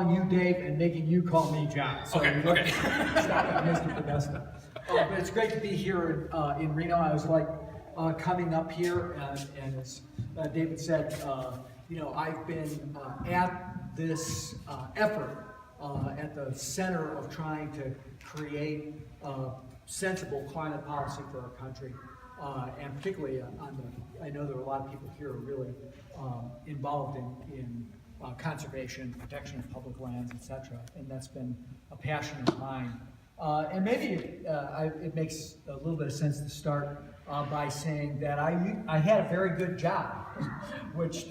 calling you Dave and making you call me John. So Okay. Stop it, Mr. Podesta. But it's great to be here in Reno. I was like coming up here, and as David said, I've been at this effort at the center of trying to create sensible climate policy for our country, and particularly I know there are a lot of people here who are really involved in conservation, protection of public lands, etc., and that's been a passion of mine. And maybe it makes a little bit of sense to start by saying that I had a very good job, which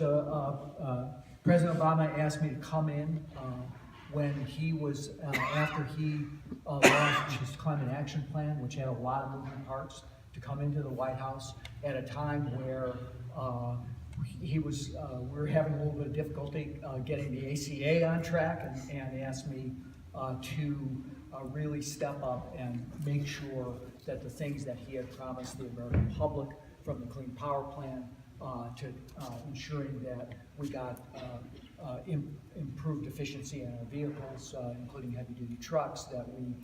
President Obama asked me to come in when he was, after he launched his climate action plan, which had a lot of moving parts, to come into the White House at a time where we were having a little bit of difficulty getting the ACA on track, and asked me to really step up and make sure that the things that he had promised the American public, from the Clean Power Plan to ensuring that we got improved efficiency in our vehicles, including heavy-duty trucks, that we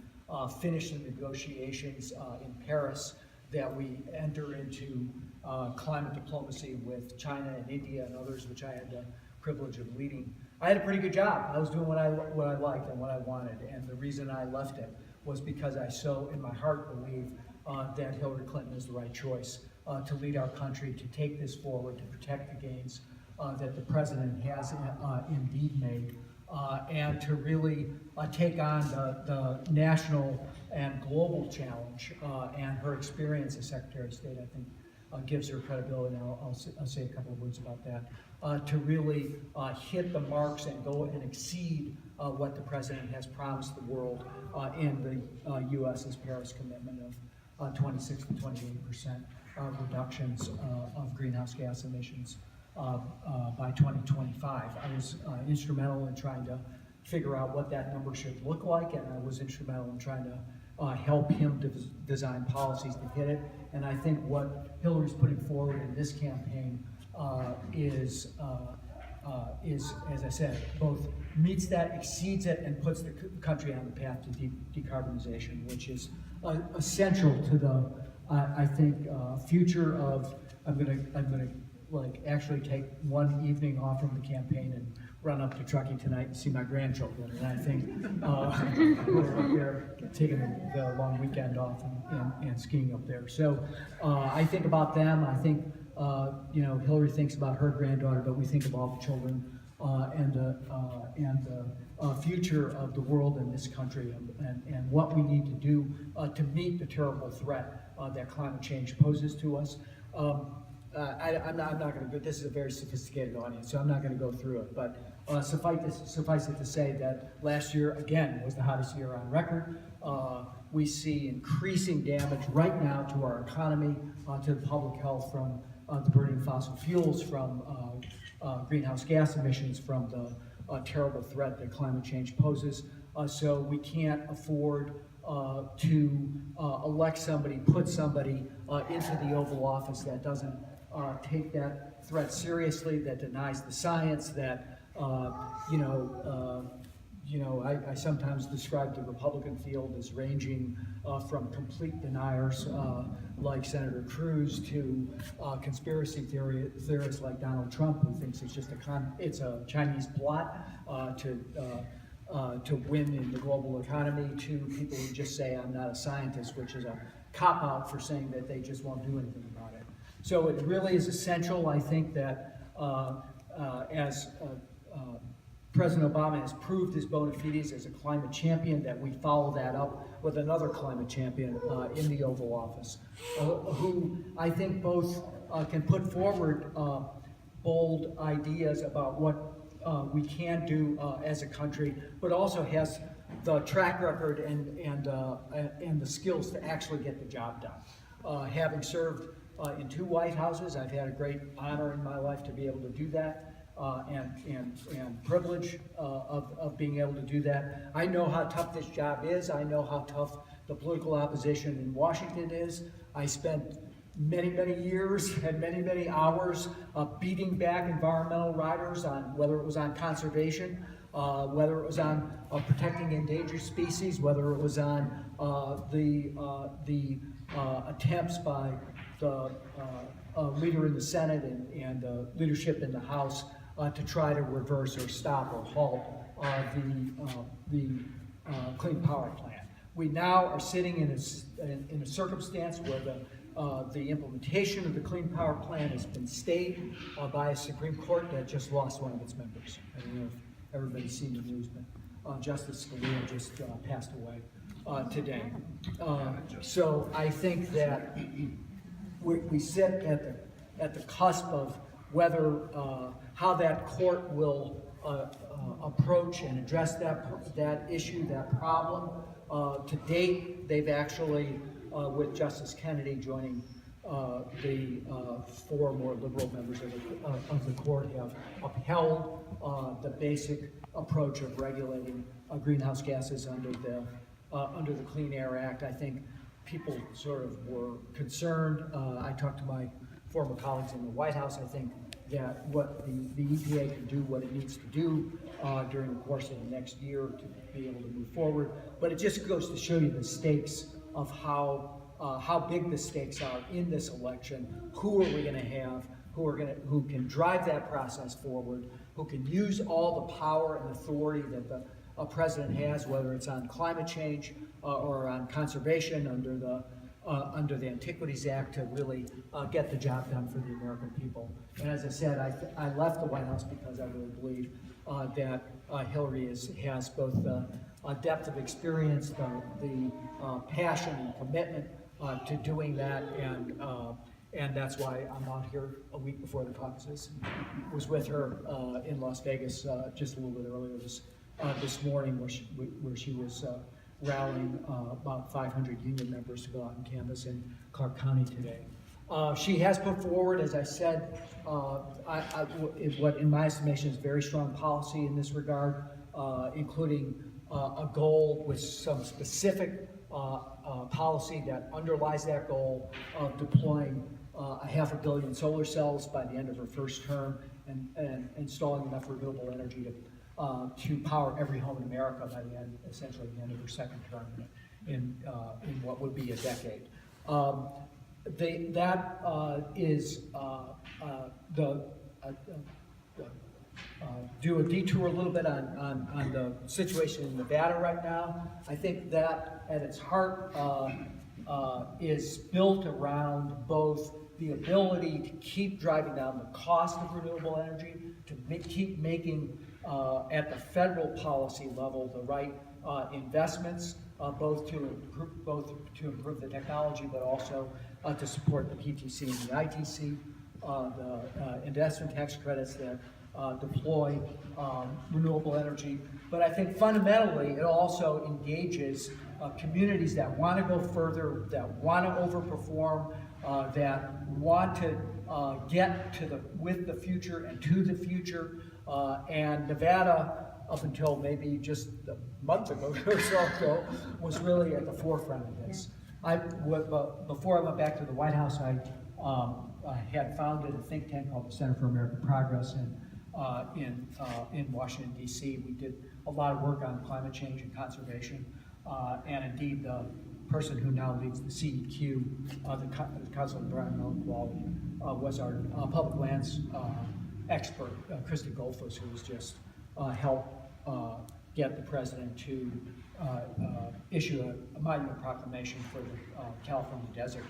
finish the negotiations in Paris, that we enter into climate diplomacy with China and India and others, which I had the privilege of leading. I had a pretty good job. I was doing what I liked and what I wanted, and the reason I left it was because I so in my heart believe that Hillary Clinton is the right choice to lead our country, to take this forward, to protect the gains that the president has indeed made, and to really take on the national and global challenge. And her experience as Secretary of State, I think, gives her credibility. And I'll say a couple of words about that. To really hit the marks and go and exceed what the president has promised the world in the U.S.'s Paris commitment of 26 to 28% reductions of greenhouse gas emissions by 2025. I was instrumental in trying to figure out what that number should look like, and I was instrumental in trying to help him design policies to hit it. And I think what Hillary's putting forward in this campaign is, as I said, both meets that, exceeds it, and puts the country on the path to decarbonization, which is essential to the, I think, future of. I'm gonna like actually take one evening off from the campaign and run up to Truckee tonight and see my grandchildren. And I think we're up there taking the long weekend off and skiing up there. So I think about them. I think Hillary thinks about her granddaughter, but we think of all the children and the future of the world and this country, and what we need to do to meet the terrible threat that climate change poses to us. I'm not going to go. This is a very sophisticated audience, so I'm not going to go through it. But suffice it to say that last year, again, was the hottest year on record. We see increasing damage right now to our economy, to the public health from the burning of fossil fuels, from greenhouse gas emissions, from the terrible threat that climate change poses. So we can't afford to elect somebody, put somebody into the Oval Office that doesn't take that threat seriously, that denies the science, that I sometimes describe the Republican field as ranging from complete deniers like Senator Cruz to conspiracy theorists like Donald Trump, who thinks it's just it's a Chinese plot to win in the global economy, to people who just say I'm not a scientist, which is a cop-out for saying that they just won't do anything about it. So it really is essential, I think, that as President Obama has proved his bona fides as a climate champion, that we follow that up with another climate champion in the Oval Office, who I think both can put forward bold ideas about what we can do as a country, but also has the track record and the skills to actually get the job done. Having served in 2 White Houses, I've had a great honor in my life to be able to do that, and privilege of being able to do that. I know how tough this job is. I know how tough the political opposition in Washington is. I spent many, many years and many, many hours beating back environmental riders on whether it was on conservation whether it was on protecting endangered species, whether it was on the attempts by the leader in the Senate and leadership in the House to try to reverse or stop or halt the Clean Power Plan. We now are sitting in a circumstance where the implementation of the Clean Power Plan has been stayed by a Supreme Court that just lost one of its members. I don't know if everybody's seen the news, but Justice Scalia just passed away today. So I think that we sit at the cusp of whether how that court will approach and address that issue, that problem. To date, they've actually, with Justice Kennedy joining the four more liberal members of the court, have upheld the basic approach of regulating greenhouse gases under the Clean Air Act. I think people sort of were concerned. I talked to my former colleagues in the White House. I think that what the EPA can do what it needs to do during the course of the next year to be able to move forward. But it just goes to show you the stakes of how big the stakes are in this election. Who are we going to have who can drive that process forward, who can use all the power and authority that the president has, whether it's on climate change or on conservation under the Antiquities Act, to really get the job done for the American people. And as I said, I left the White House because I really believe that Hillary has both the depth of experience, the passion and commitment to doing that, and that's why I'm out here a week before the caucuses. Was with her in Las Vegas just a little bit earlier this morning, where she was rallying about 500 union members to go out and canvass in Clark County today. She has put forward, as I said, what in my estimation is very strong policy in this regard, including a goal with some specific policy that underlies that goal of deploying 500 million solar cells by the end of her first term and installing enough renewable energy to power every home in America by the end, essentially the end of her second term in what would be a decade. Do a detour a little bit on the situation in Nevada right now. I think that at its heart is built around both the ability to keep driving down the cost of renewable energy, to keep making at the federal policy level the right investments, both to improve the technology, but also to support the PTC and the ITC, the investment tax credits that deploy renewable energy. But I think fundamentally it also engages communities that want to go further, that want to overperform, that want to get with the future and to the future. And Nevada, up until maybe just a month ago or so ago, was really at the forefront of this. Before I went back to the White House, I had founded a think tank called the Center for American Progress in Washington, D.C. We did a lot of work on climate change and conservation, and indeed the person who now leads the CEQ, the Council on Environmental Quality, was our public lands expert, Christy Goldfuss, who was just helped get the president to issue a monument proclamation for the California desert,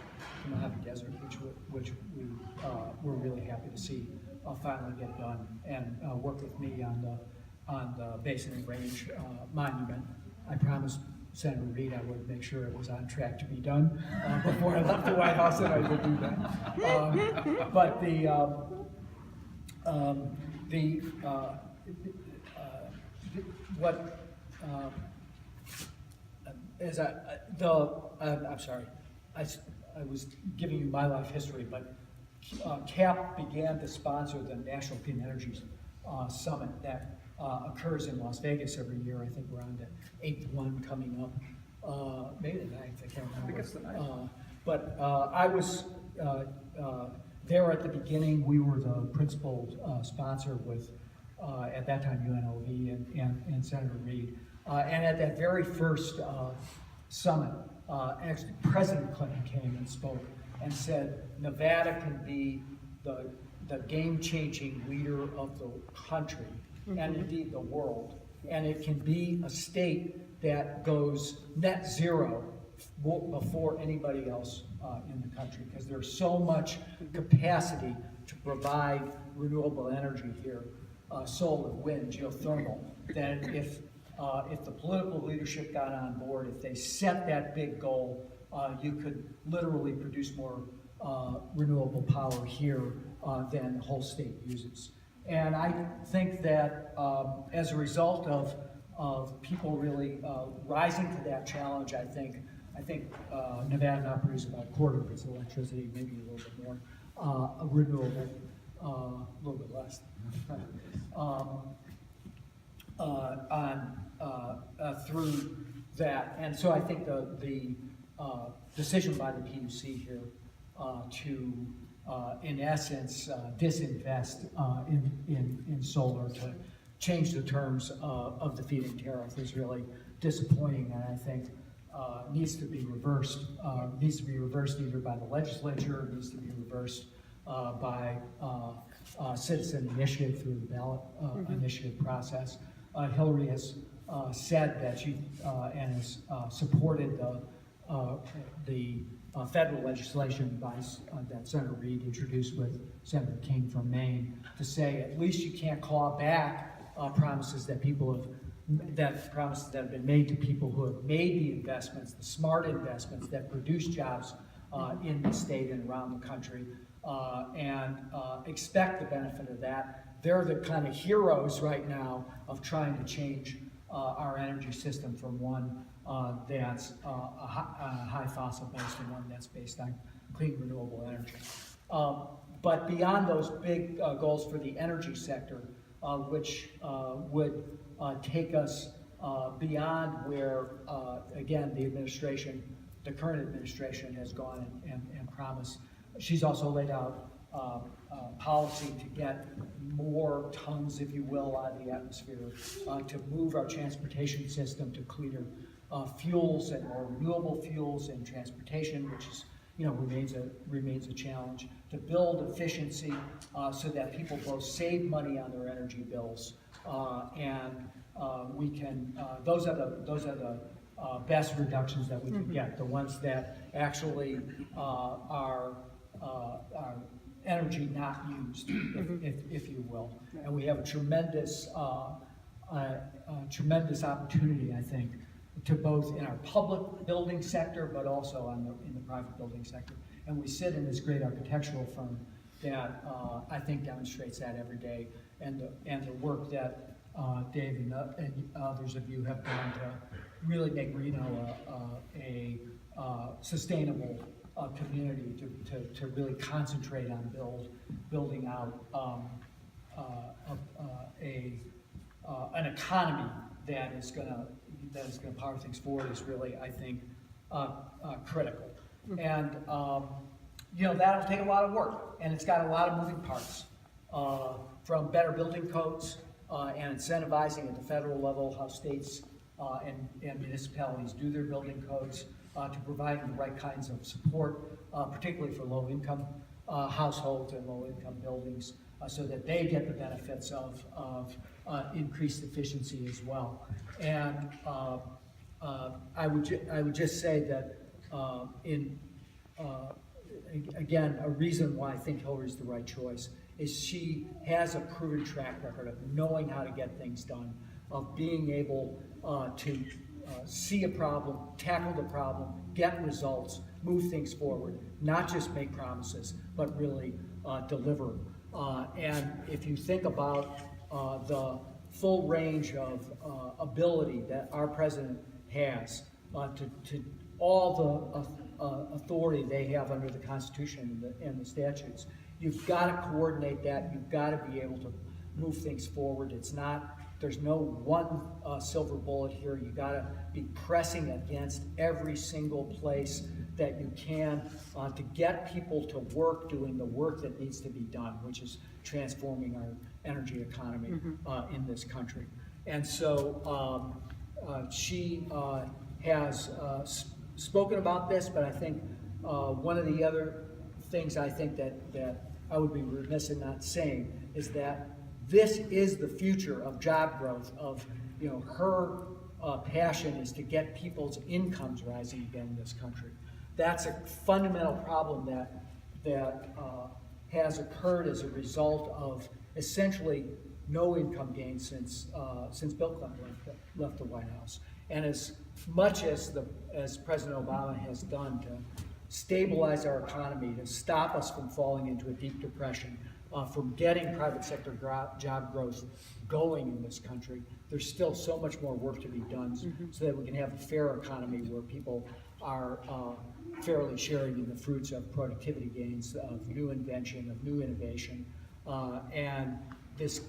the Mojave Desert, which we're really happy to see finally get done, and work with me on the Basin and Range monument. I promised Senator Reid I would make sure it was on track to be done before I left the White House, and I would do that. But I'm sorry, I was giving you my life history, but CAP began to sponsor the National Clean Energy Summit that occurs in Las Vegas every year. I think we're on the 8th one coming up, maybe the 9th, I can't remember. I think it's the 9th. But I was there at the beginning. We were the principal sponsor with at that time UNLV, and Senator Reid. And at that very first summit, actually President Clinton came and spoke and said Nevada can be the game-changing leader of the country, and indeed the world. And it can be a state that goes net zero before anybody else in the country, because there's so much capacity to provide renewable energy here, solar, wind, geothermal, that if the political leadership got on board, if they set that big goal, you could literally produce more renewable power here than the whole state uses. And I think that as a result of people really rising to that challenge, I think Nevada now produces about a quarter of its electricity, maybe a little bit more, renewable, a little bit less, through that. And so I think the decision by the PUC here to, in essence, disinvest in solar, to change the terms of the feed-in tariff is really disappointing, and I think needs to be reversed. Needs to be reversed either by the legislature, or needs to be reversed by citizen initiative through the ballot initiative process. Hillary has said that she and has supported the federal legislation that Senator Reid introduced with Senator King from Maine, to say at least you can't claw back promises that promises that have been made to people who have made the investments, the smart investments that produce jobs in the state and around the country, and expect the benefit of that. They're the kind of heroes right now of trying to change our energy system from one that's a high fossil based and one that's based on clean renewable energy. But beyond those big goals for the energy sector, which would take us beyond where, again, the current administration has gone and promised. She's also laid out policy to get more tons, if you will, out of the atmosphere, to move our transportation system to cleaner fuels and more renewable fuels in transportation, which is, remains a challenge, to build efficiency so that people both save money on their energy bills and we can. Those are the best reductions that we can get. The ones that actually are energy not used, if you will. And we have a tremendous opportunity, I think, to both in our public building sector, but also in the private building sector. And we sit in this great architectural firm that I think demonstrates that every day, and the work that Dave and others of you have done to really make Reno a sustainable community, to really concentrate on building out an economy that is going to power things forward is really, I think, critical. And that'll take a lot of work, and it's got a lot of moving parts, from better building codes and incentivizing at the federal level how states and municipalities do their building codes, to providing the right kinds of support, particularly for low-income households and low-income buildings, so that they get the benefits of increased efficiency as well. And I would just say that again, a reason why I think Hillary's the right choice is she has a proven track record of knowing how to get things done, of being able to see a problem, tackle the problem, get results, move things forward, not just make promises, but really deliver. And if you think about the full range of ability that our president has to all the authority they have under the Constitution and the statutes, you've got to coordinate that. You've got to be able to move things forward. There's no one silver bullet here. You've got to be pressing against every single place that you can to get people to work doing the work that needs to be done, which is transforming our energy economy in this country. And so she has spoken about this, but I think one of the other things I think that I would be remiss in not saying is that this is the future of job growth. Of her passion is to get people's incomes rising again in this country. That's a fundamental problem that has occurred as a result of essentially no income gain since Bill Clinton left the White House. And as much as President Obama has done to stabilize our economy, to stop us from falling into a deep depression, from getting private sector job growth going in this country, there's still so much more work to be done so that we can have a fair economy where people are fairly sharing in the fruits of productivity gains, of new invention, of new innovation, and this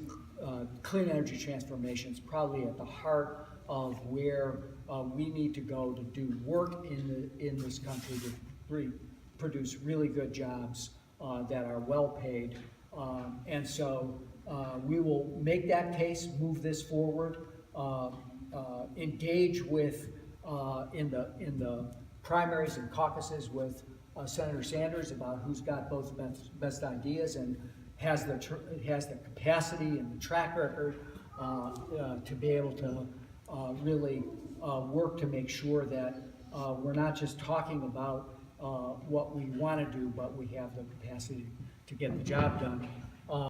clean energy transformation is probably at the heart of where we need to go to do work in this country to produce really good jobs that are well paid. And so we will make that case, move this forward, engage with in the primaries and caucuses with Senator Sanders about who's got both best ideas and has the capacity and the track record to be able to really work to make sure that we're not just talking about what we want to do, but we have the capacity to get the job done.